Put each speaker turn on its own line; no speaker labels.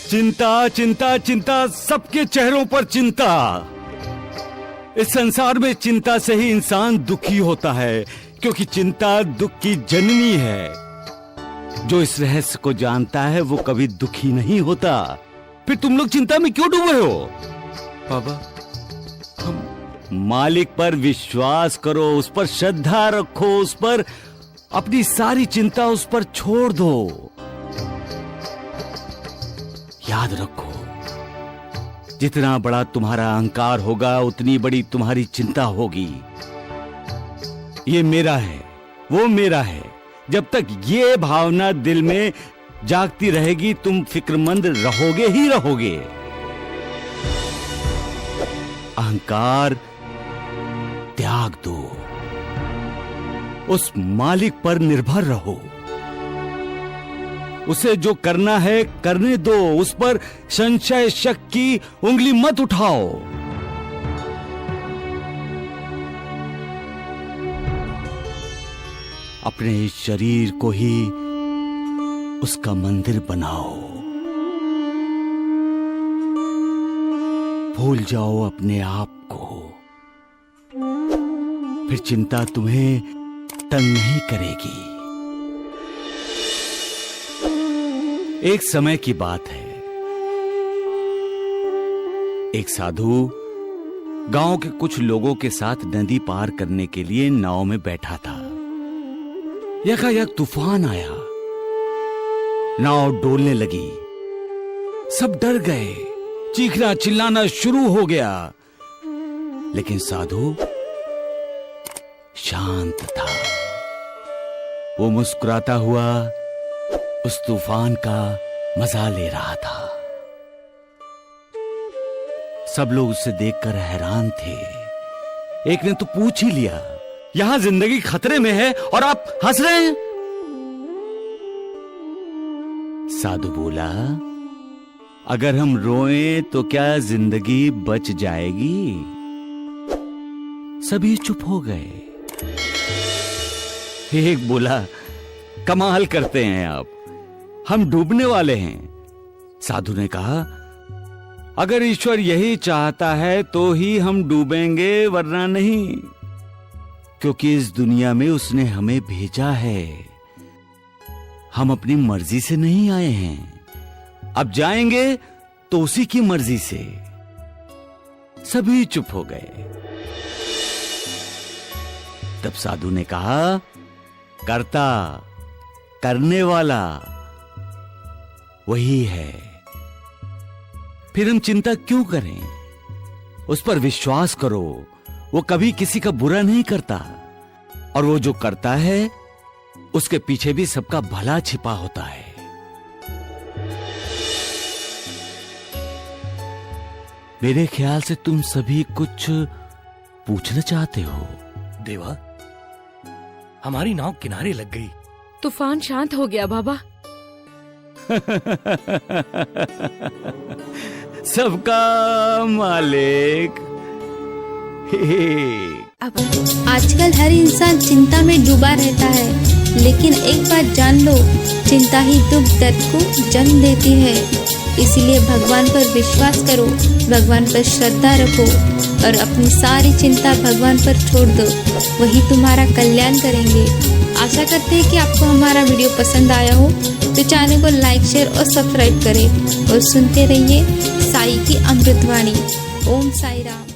चिंता चिंता चिंता, सबके चेहरों पर चिंता। इस संसार में चिंता से ही इंसान दुखी होता है, क्योंकि चिंता दुख की जननी है। जो इस रहस्य को जानता है वो कभी दुखी नहीं होता। फिर तुम लोग चिंता में क्यों डूबे हो?
बाबा,
मालिक पर विश्वास करो, उस पर श्रद्धा रखो, उस पर अपनी सारी चिंता उस पर छोड़ दो। याद रखो, जितना बड़ा तुम्हारा अहंकार होगा उतनी बड़ी तुम्हारी चिंता होगी। ये मेरा है, वो मेरा है, जब तक ये भावना दिल में जागती रहेगी तुम फिक्रमंद रहोगे ही रहोगे। अहंकार त्याग दो, उस मालिक पर निर्भर रहो। उसे जो करना है करने दो, उस पर संशय शक की उंगली मत उठाओ। अपने इस शरीर को ही उसका मंदिर बनाओ। भूल जाओ अपने आप को, फिर चिंता तुम्हें तंग नहीं करेगी। एक समय की बात है, एक साधु गांव के कुछ लोगों के साथ नदी पार करने के लिए नाव में बैठा था। यकायक तूफान आया, नाव डोलने लगी। सब डर गए, चीखना चिल्लाना शुरू हो गया, लेकिन साधु शांत था। वो मुस्कुराता हुआ उस तूफान का मजा ले रहा था। सब लोग उसे देखकर हैरान थे। एक ने तो पूछ ही लिया, यहां जिंदगी खतरे में है और आप हंस रहे हैं? साधु बोला, अगर हम रोएं तो क्या जिंदगी बच जाएगी? सभी चुप हो गए। एक बोला, कमाल करते हैं आप, हम डूबने वाले हैं। साधु ने कहा, अगर ईश्वर यही चाहता है तो ही हम डूबेंगे, वरना नहीं, क्योंकि इस दुनिया में उसने हमें भेजा है। हम अपनी मर्जी से नहीं आए हैं, अब जाएंगे तो उसी की मर्जी से। सभी चुप हो गए। तब साधु ने कहा, कर्ता, करने वाला वही है, फिर हम चिंता क्यों करें? उस पर विश्वास करो, वो कभी किसी का बुरा नहीं करता, और वो जो करता है उसके पीछे भी सबका भला छिपा होता है। मेरे ख्याल से तुम सभी कुछ पूछना चाहते हो।
देवा, हमारी नाव किनारे लग गई।
तूफान शांत हो गया बाबा।
सबका मालिक।
अब आजकल हर इंसान चिंता में डूबा रहता है, लेकिन एक बात जान लो, चिंता ही दुख दर्द को जन्म देती है। इसीलिए भगवान पर विश्वास करो, भगवान पर श्रद्धा रखो और अपनी सारी चिंता भगवान पर छोड़ दो, वही तुम्हारा कल्याण करेंगे। आशा करते हैं कि आपको हमारा वीडियो पसंद आया हो, तो चैनल को लाइक, शेयर और सब्सक्राइब करें और सुनते रहिए साई की अमृतवाणी। ओम साई राम।